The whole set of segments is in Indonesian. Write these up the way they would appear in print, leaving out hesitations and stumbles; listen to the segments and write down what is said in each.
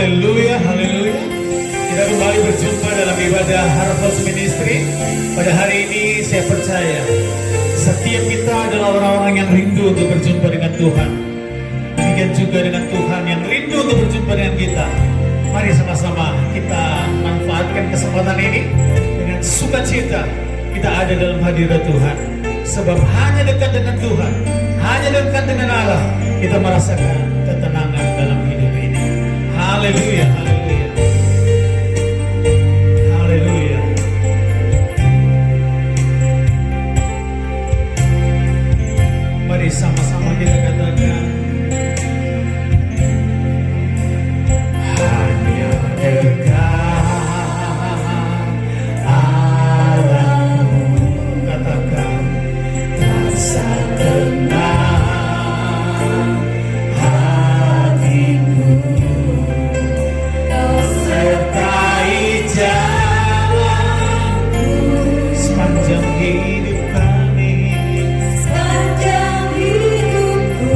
Haleluya, haleluya. Kita kembali berjumpa dalam ibadah Harvest Ministry. Pada hari ini saya percaya setiap kita adalah orang-orang yang rindu untuk berjumpa dengan Tuhan. Demikian juga dengan Tuhan yang rindu untuk berjumpa dengan kita. Mari sama-sama kita manfaatkan kesempatan ini dengan sukacita. Kita ada dalam hadirat Tuhan. Sebab hanya dekat dengan Tuhan, hanya dekat dengan Allah, kita merasakan ketenangan dalam hidup ini. Haleluya, haleluya. Haleluya. Mari sama-sama kita katakan, hanya dekat Allahmu. Katakan, rasa tenang hatiku, kau sertai jalanku sepanjang hidup kami. Sepanjang hidupku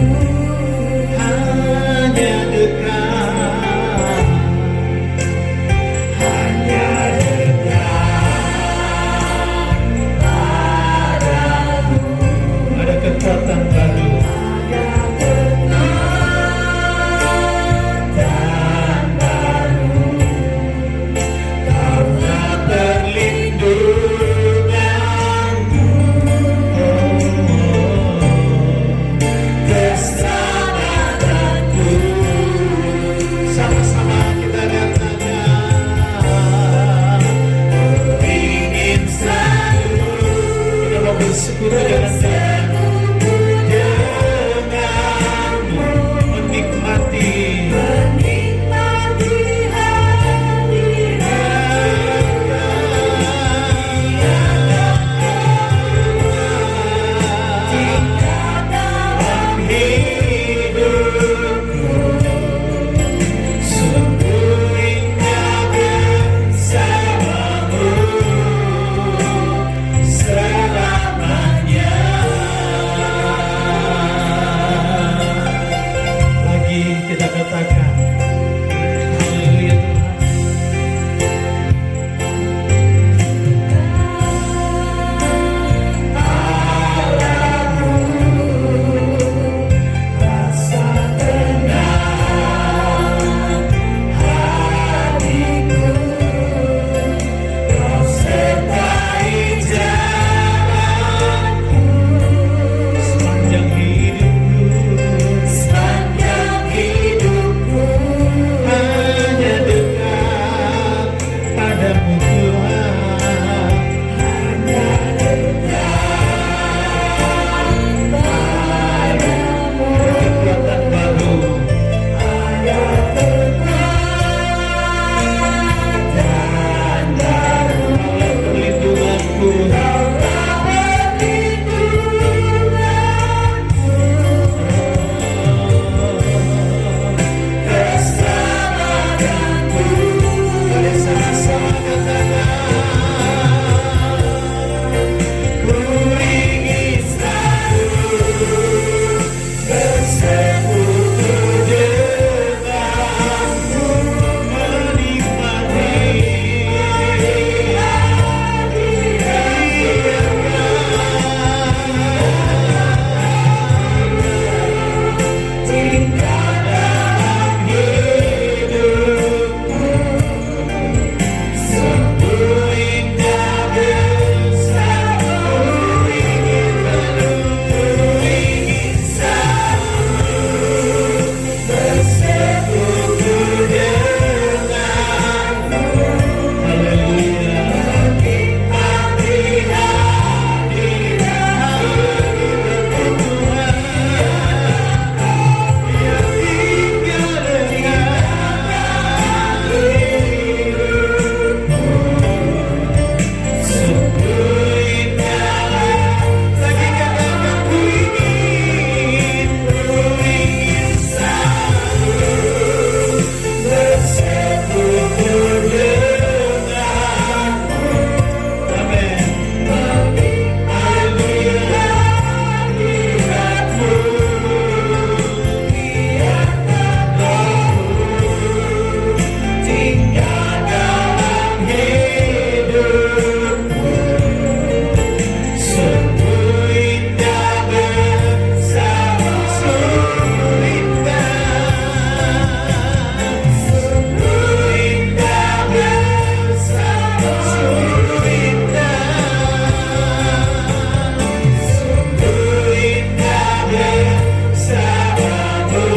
bersamamu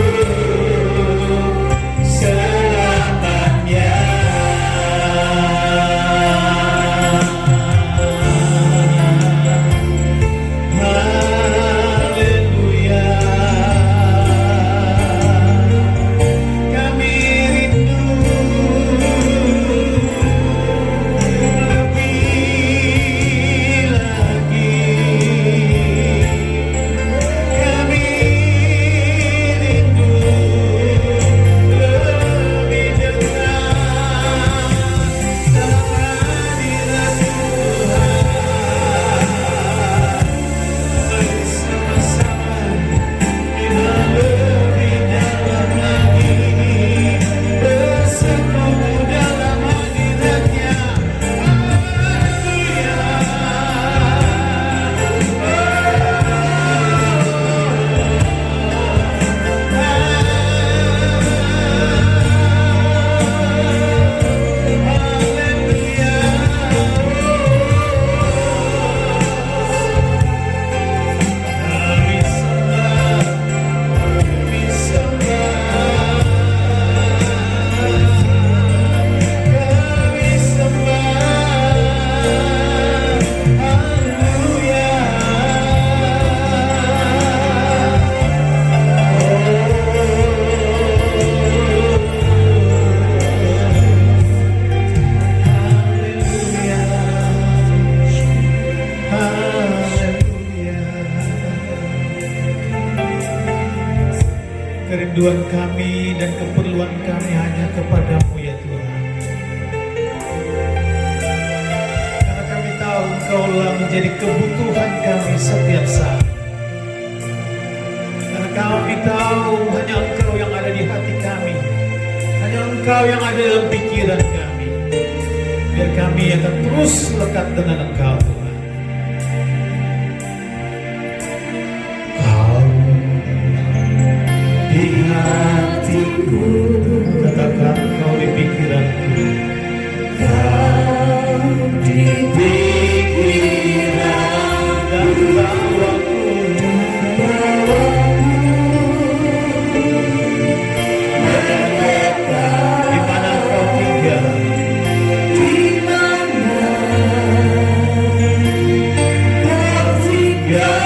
selamanya. Haleluya. Kami rindu lebih lagi. Kami rindu lebih dekat dalam hadirat Tuhan. Bersama-sama kita lebih dalam lagi, bersekutu dalam hadirat-Nya. Kerinduan kami dan keperluan kami hanya kepadamu ya Tuhan. Karena kami tahu Engkaulah menjadi kebutuhan kami setiap saat. Karena kami tahu hanya Engkau yang ada di hati kami, hanya Engkau yang ada dalam pikiran kami. Biar kami akan terus lekat dengan Engkau Tuhan. Di hatiku, katakan kau di pikiranku. Kau di pikiran dan bawaku, di mana kau tinggal, di mana kau tinggal.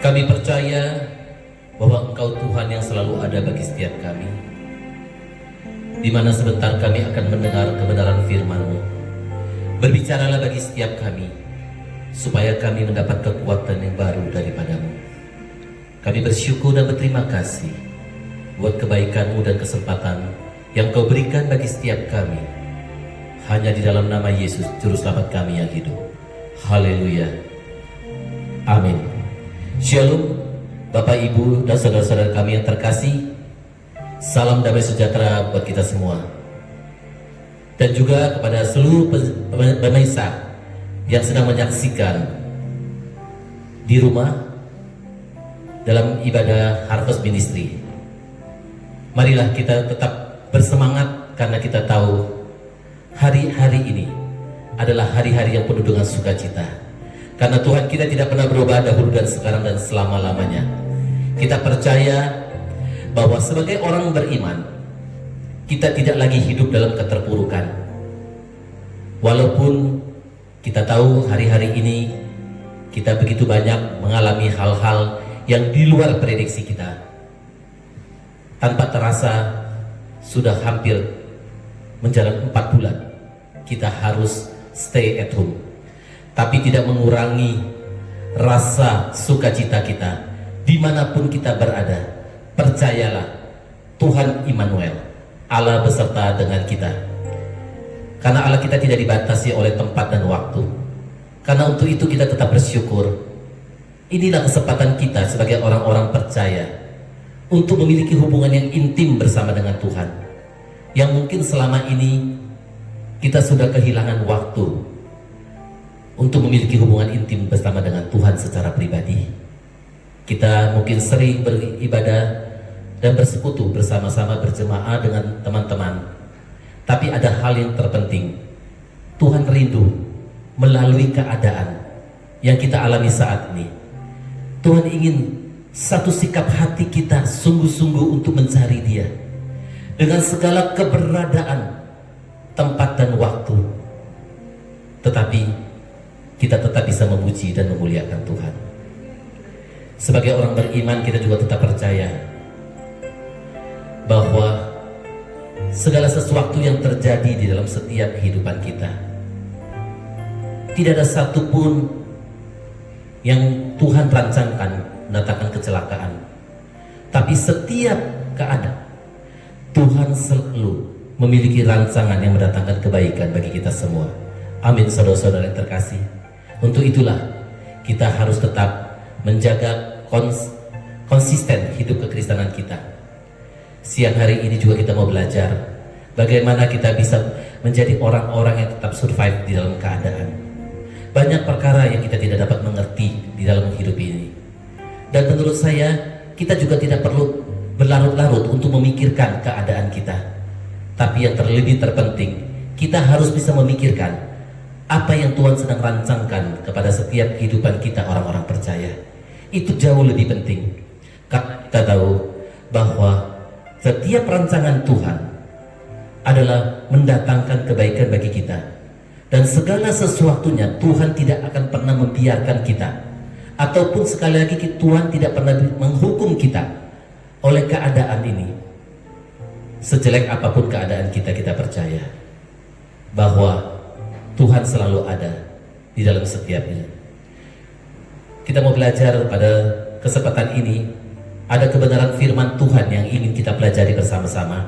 Kami percaya bahwa Engkau Tuhan yang selalu ada bagi setiap kami, di mana sebentar kami akan mendengar kebenaran firman-Mu. Berbicaralah bagi setiap kami, supaya kami mendapat kekuatan yang baru daripada-Mu. Kami bersyukur dan berterima kasih buat kebaikan-Mu dan kesempatan yang Kau berikan bagi setiap kami, hanya di dalam nama Yesus, Juru Selamat kami yang hidup. Haleluya. Amin. Shalom, Bapak, Ibu, dan saudara-saudara kami yang terkasih. Salam damai sejahtera buat kita semua. Dan juga kepada seluruh pemirsa yang sedang menyaksikan di rumah dalam ibadah Harvest Ministry. Marilah kita tetap bersemangat, karena kita tahu hari-hari ini adalah hari-hari yang penuh dengan sukacita. Karena Tuhan kita tidak pernah berubah dahulu dan sekarang dan selama-lamanya. Kita percaya bahwa sebagai orang beriman, kita tidak lagi hidup dalam keterpurukan. Walaupun kita tahu hari-hari ini kita begitu banyak mengalami hal-hal yang di luar prediksi kita. Tanpa terasa sudah hampir menjalan 4 bulan kita harus stay at home. Tapi tidak mengurangi rasa sukacita kita dimanapun kita berada. Percayalah, Tuhan Immanuel, Allah beserta dengan kita. Karena Allah kita tidak dibatasi oleh tempat dan waktu. Karena untuk itu kita tetap bersyukur. Inilah kesempatan kita sebagai orang-orang percaya untuk memiliki hubungan yang intim bersama dengan Tuhan, yang mungkin selama ini kita sudah kehilangan waktu untuk memiliki hubungan intim bersama dengan Tuhan secara pribadi. Kita mungkin sering beribadah dan bersekutu bersama-sama berjemaah dengan teman-teman. Tapi ada hal yang terpenting. Tuhan rindu melalui keadaan yang kita alami saat ini. Tuhan ingin satu sikap hati kita sungguh-sungguh untuk mencari Dia dengan segala keberadaan, tempat dan waktu. Tetapi kita tetap bisa memuji dan memuliakan Tuhan. Sebagai orang beriman, kita juga tetap percaya bahwa segala sesuatu yang terjadi di dalam setiap kehidupan kita, tidak ada satupun yang Tuhan rancangkan mendatangkan kecelakaan. Tapi setiap keadaan Tuhan selalu memiliki rancangan yang mendatangkan kebaikan bagi kita semua. Amin, saudara-saudara yang terkasih. Untuk itulah kita harus tetap menjaga konsisten hidup kekristenan kita. Siang hari ini juga kita mau belajar bagaimana kita bisa menjadi orang-orang yang tetap survive di dalam keadaan. Banyak perkara yang kita tidak dapat mengerti di dalam hidup ini. Dan menurut saya, kita juga tidak perlu berlarut-larut untuk memikirkan keadaan kita. Tapi yang terlebih terpenting, kita harus bisa memikirkan apa yang Tuhan sedang rancangkan kepada setiap kehidupan kita orang-orang percaya. Itu jauh lebih penting. Karena kita tahu bahwa setiap rancangan Tuhan adalah mendatangkan kebaikan bagi kita. Dan segala sesuatunya Tuhan tidak akan pernah membiarkan kita. Ataupun sekali lagi Tuhan tidak pernah menghukum kita oleh keadaan ini. Sejelek apapun keadaan kita, kita percaya bahwa Tuhan selalu ada di dalam setiapnya. Kita mau belajar pada kesempatan ini. Ada kebenaran firman Tuhan yang ingin kita pelajari bersama-sama,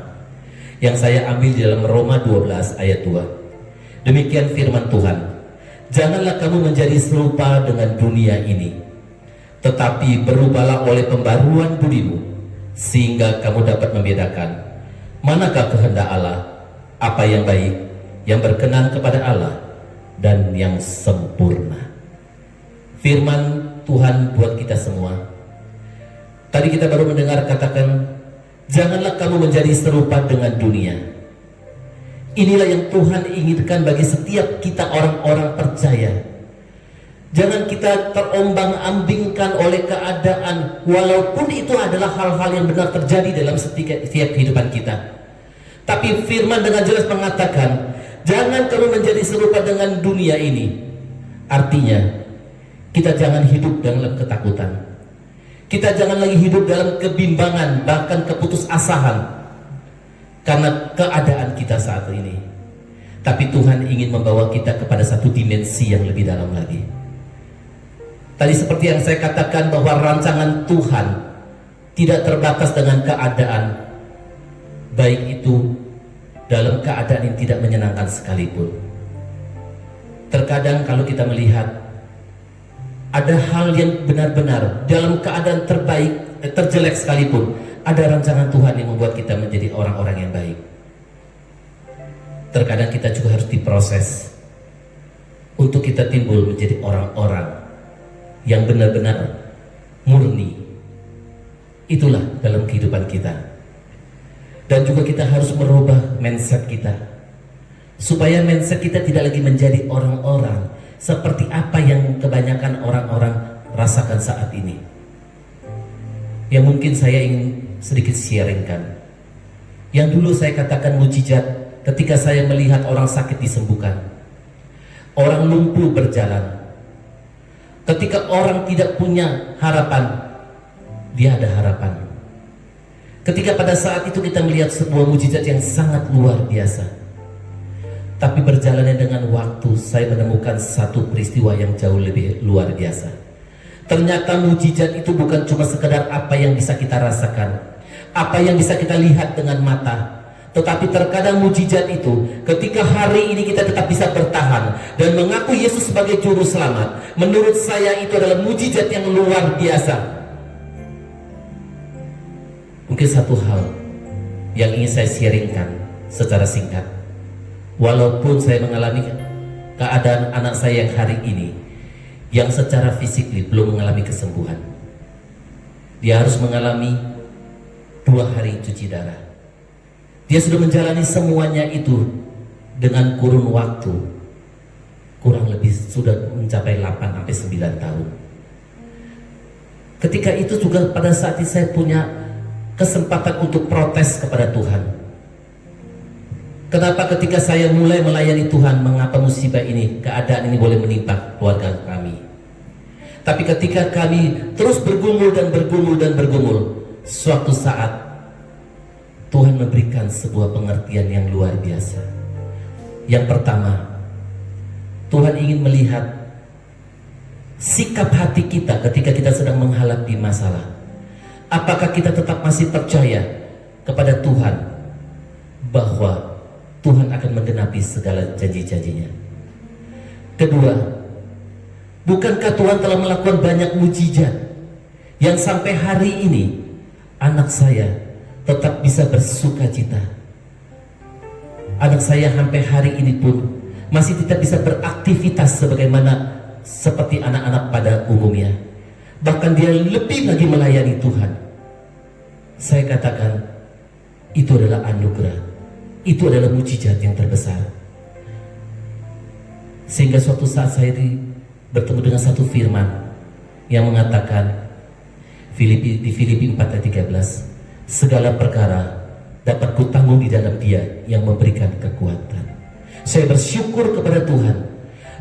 yang saya ambil di dalam Roma 12 ayat 2. Demikian firman Tuhan, janganlah kamu menjadi serupa dengan dunia ini, tetapi berubahlah oleh pembaruan budimu, sehingga kamu dapat membedakan manakah kehendak Allah, apa yang baik, yang berkenan kepada Allah, dan yang sempurna. Firman Tuhan buat kita semua. Tadi kita baru mendengar katakan, janganlah kamu menjadi serupa dengan dunia. Inilah yang Tuhan inginkan bagi setiap kita orang-orang percaya. Jangan kita terombang-ambingkan oleh keadaan, walaupun itu adalah hal-hal yang benar terjadi dalam setiap kehidupan kita. Tapi firman dengan jelas mengatakan, jangan kamu menjadi serupa dengan dunia ini. Artinya, kita jangan hidup dalam ketakutan. Kita jangan lagi hidup dalam kebimbangan, bahkan keputusasaan karena keadaan kita saat ini. Tapi Tuhan ingin membawa kita kepada satu dimensi yang lebih dalam lagi. Tadi seperti yang saya katakan, bahwa rancangan Tuhan tidak terbatas dengan keadaan, baik itu dalam keadaan yang tidak menyenangkan sekalipun. Terkadang kalau kita melihat ada hal yang benar-benar dalam keadaan terbaik, terjelek sekalipun, ada rancangan Tuhan yang membuat kita menjadi orang-orang yang baik. Terkadang kita juga harus diproses untuk kita timbul menjadi orang-orang yang benar-benar murni. Itulah dalam kehidupan kita. Dan juga kita harus merubah mindset kita, supaya mindset kita tidak lagi menjadi orang-orang seperti apa yang kebanyakan orang-orang rasakan saat ini. Yang mungkin saya ingin sedikit sharingkan. Yang dulu saya katakan mujizat ketika saya melihat orang sakit disembuhkan, orang lumpuh berjalan. Ketika orang tidak punya harapan, dia ada harapan. Ketika pada saat itu kita melihat sebuah mujizat yang sangat luar biasa. Tapi berjalannya dengan waktu, saya menemukan satu peristiwa yang jauh lebih luar biasa. Ternyata mujizat itu bukan cuma sekedar apa yang bisa kita rasakan, apa yang bisa kita lihat dengan mata. Tetapi terkadang mujizat itu, ketika hari ini kita tetap bisa bertahan dan mengaku Yesus sebagai juru selamat, menurut saya itu adalah mujizat yang luar biasa. Mungkin satu hal yang ingin saya sharingkan secara singkat. Walaupun saya mengalami keadaan anak saya yang hari ini, yang secara fisik belum mengalami kesembuhan, dia harus mengalami 2 hari cuci darah. Dia sudah menjalani semuanya itu dengan kurun waktu kurang lebih sudah mencapai 8-9 tahun. Ketika itu juga pada saat itu saya punya kesempatan untuk protes kepada Tuhan. Kenapa ketika saya mulai melayani Tuhan, mengapa musibah ini, keadaan ini boleh menimpa keluarga kami? Tapi ketika kami terus bergumul dan bergumul dan bergumul, suatu saat Tuhan memberikan sebuah pengertian yang luar biasa. Yang pertama, Tuhan ingin melihat sikap hati kita ketika kita sedang menghadapi masalah. Apakah kita tetap masih percaya kepada Tuhan bahwa Tuhan akan menggenapi segala janji-janjinya? Kedua, bukankah Tuhan telah melakukan banyak mujizat yang sampai hari ini anak saya tetap bisa bersuka cita? Anak saya sampai hari ini pun masih tidak bisa beraktivitas sebagaimana seperti anak-anak pada umumnya. Bahkan dia lebih lagi melayani Tuhan. Saya katakan itu adalah anugerah. Itu adalah mujizat yang terbesar. Sehingga suatu saat saya bertemu dengan satu firman yang mengatakan di Filipi 4 ayat 13, segala perkara dapat kutanggung di dalam Dia yang memberikan kekuatan. Saya bersyukur kepada Tuhan.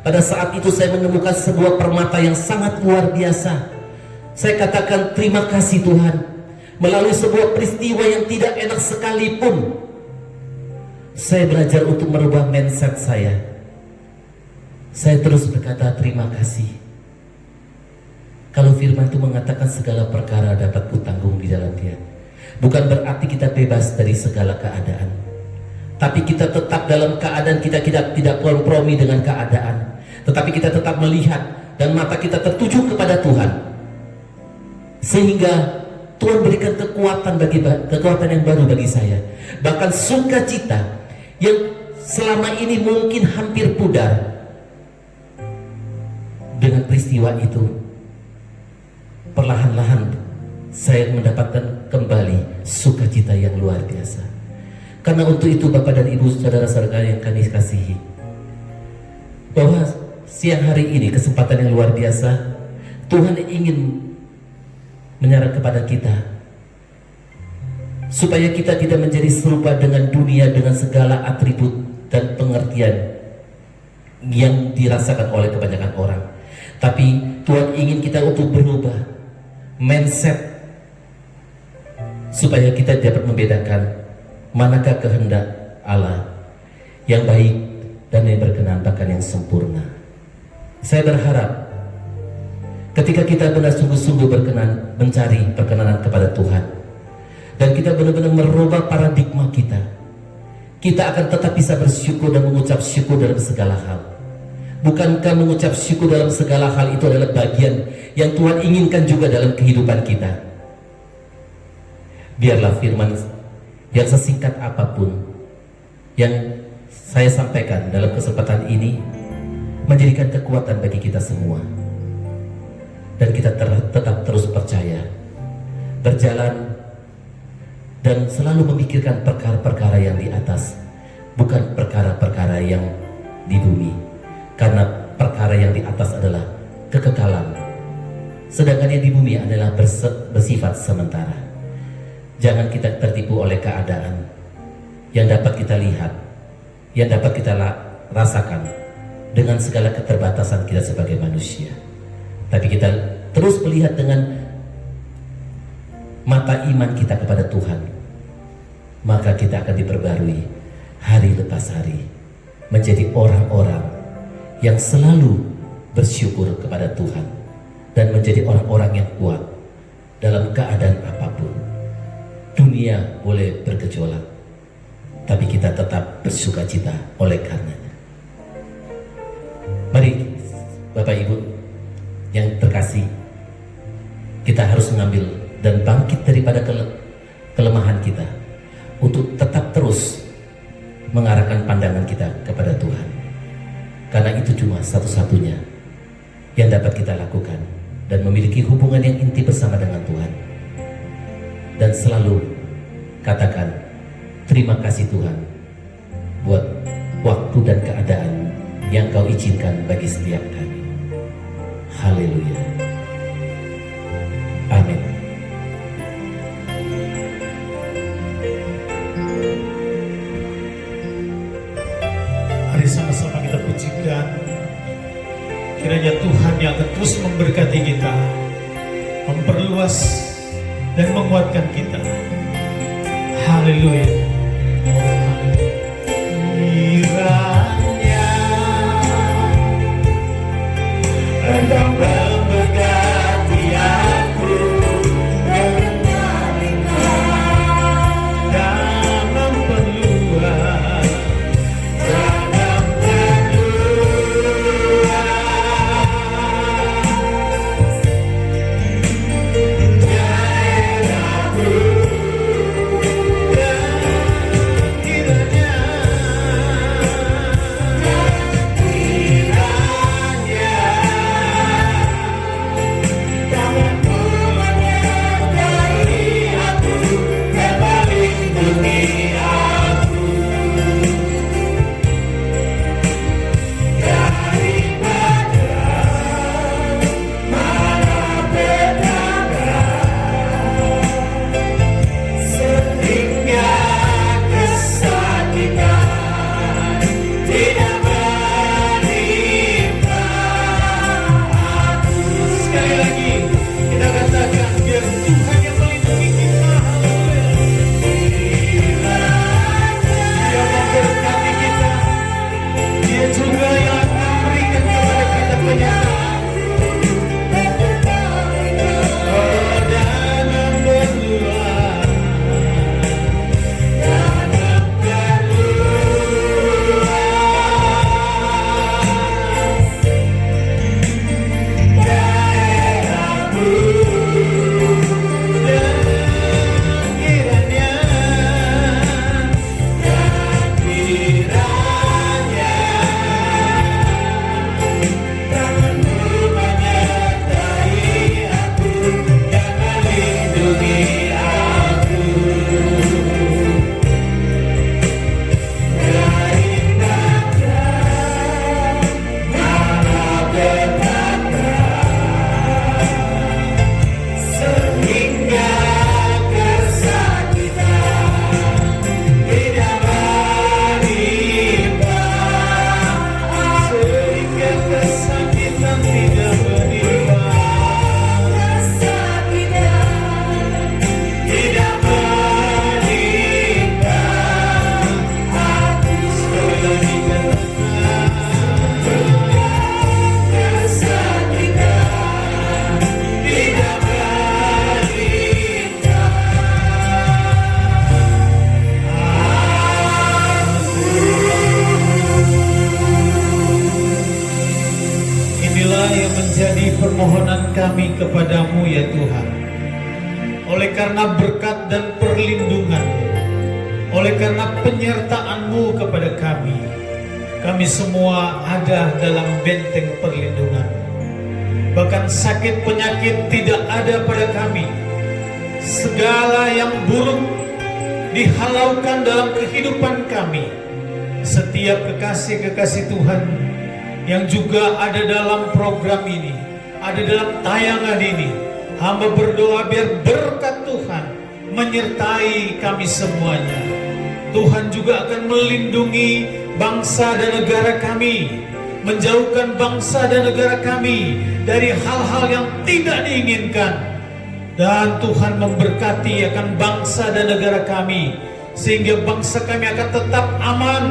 Pada saat itu saya menemukan sebuah permata yang sangat luar biasa. Saya katakan terima kasih Tuhan. Melalui sebuah peristiwa yang tidak enak sekalipun, saya belajar untuk merubah mindset saya. Saya terus berkata terima kasih. Kalau firman itu mengatakan segala perkara dapat kutanggung di dalam Dia, bukan berarti kita bebas dari segala keadaan, tapi kita tetap dalam keadaan kita tidak kompromi dengan keadaan, tetapi kita tetap melihat dan mata kita tertuju kepada Tuhan, sehingga Tuhan berikan kekuatan yang baru bagi saya. Bahkan sukacita yang selama ini mungkin hampir pudar, dengan peristiwa itu perlahan-lahan saya mendapatkan kembali sukacita yang luar biasa. Karena untuk itu Bapak dan Ibu saudara-saudara yang kami kasihi, bahwa siang hari ini kesempatan yang luar biasa, Tuhan ingin menyarankan kepada kita supaya kita tidak menjadi serupa dengan dunia dengan segala atribut dan pengertian yang dirasakan oleh kebanyakan orang. Tapi Tuhan ingin kita untuk berubah mindset supaya kita dapat membedakan manakah kehendak Allah yang baik dan yang berkenan bahkan yang sempurna. Saya berharap ketika kita benar sungguh-sungguh berkenan mencari perkenanan kepada Tuhan dan kita benar-benar merubah paradigma kita akan tetap bisa bersyukur dan mengucap syukur dalam segala hal. Bukankah mengucap syukur dalam segala hal itu adalah bagian yang Tuhan inginkan juga dalam kehidupan kita? Biarlah firman yang sesingkat apapun yang saya sampaikan dalam kesempatan ini menjadikan kekuatan bagi kita semua. Dan kita tetap terus percaya, berjalan dan selalu memikirkan perkara-perkara yang di atas, bukan perkara-perkara yang di bumi. Karena perkara yang di atas adalah kekekalan, sedangkan yang di bumi adalah bersifat sementara. Jangan kita tertipu oleh keadaan yang dapat kita lihat, yang dapat kita rasakan dengan segala keterbatasan kita sebagai manusia. Tapi kita terus melihat dengan mata iman kita kepada Tuhan, maka kita akan diperbarui hari lepas hari menjadi orang-orang yang selalu bersyukur kepada Tuhan dan menjadi orang-orang yang kuat dalam keadaan apapun. Dunia boleh bergejolak, tapi kita tetap bersukacita oleh karenanya. Mari Bapak Ibu yang terkasih, kita harus mengambil dan bangkit daripada kelemahan kita untuk tetap terus mengarahkan pandangan kita kepada Tuhan. Karena itu cuma satu-satunya yang dapat kita lakukan dan memiliki hubungan yang intim bersama dengan Tuhan. Dan selalu katakan terima kasih Tuhan buat waktu dan keadaan yang Kau izinkan bagi setiap kami. Haleluya. Amin. Mari sama-sama kita pujikan. Kiranya Tuhan yang akan terus memberkati kita, memperluas dan menguatkan kita. Haleluya. Kiranya Engkau memberkati aku dan memperluas daerahku. oleh karena berkat dan perlindungan-Mu, oleh karena penyertaan-Mu kepada kami. Kami semua ada dalam benteng perlindungan. Bahkan sakit penyakit tidak ada pada kami. Segala yang buruk dihalaukan dalam kehidupan kami. Setiap kekasih-kekasih Tuhan yang juga ada dalam program ini, ada dalam tayangan ini, hamba berdoa biar berkat Tuhan menyertai kami semuanya. Tuhan juga akan melindungi bangsa dan negara kami, menjauhkan bangsa dan negara kami dari hal-hal yang tidak diinginkan. Dan Tuhan memberkati akan bangsa dan negara kami, sehingga bangsa kami akan tetap aman,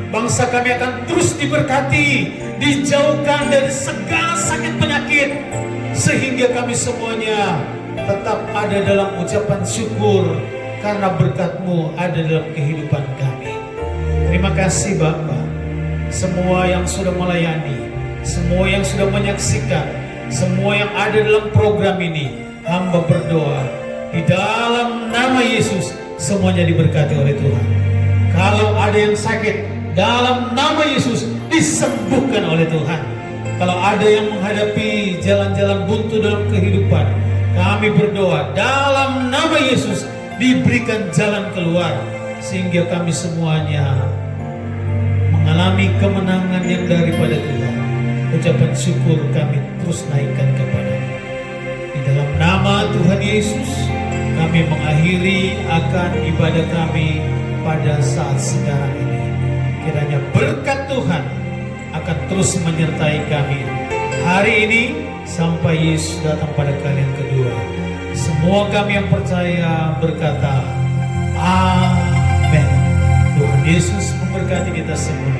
bangsa kami akan terus diberkati, dijauhkan dari segala sakit penyakit, sehingga kami semuanya tetap ada dalam ucapan syukur karena berkat-Mu ada dalam kehidupan kami. Terima kasih Bapa, semua yang sudah melayani, semua yang sudah menyaksikan, semua yang ada dalam program ini, hamba berdoa di dalam nama Yesus semuanya diberkati oleh Tuhan. Kalau ada yang sakit, dalam nama Yesus disembuhkan oleh Tuhan. Kalau ada yang menghadapi jalan-jalan buntu dalam kehidupan, kami berdoa dalam nama Yesus diberikan jalan keluar, sehingga kami semuanya mengalami kemenangan yang daripada Tuhan. Ucapan syukur kami terus naikkan kepada-Mu. Di dalam nama Tuhan Yesus, kami mengakhiri akan ibadah kami pada saat sekarang ini. Kiranya berkat Tuhan akan terus menyertai kami hari ini sampai Yesus datang pada kali yang kedua. Semua kami yang percaya berkata, Amin. Tuhan Yesus memberkati kita semua.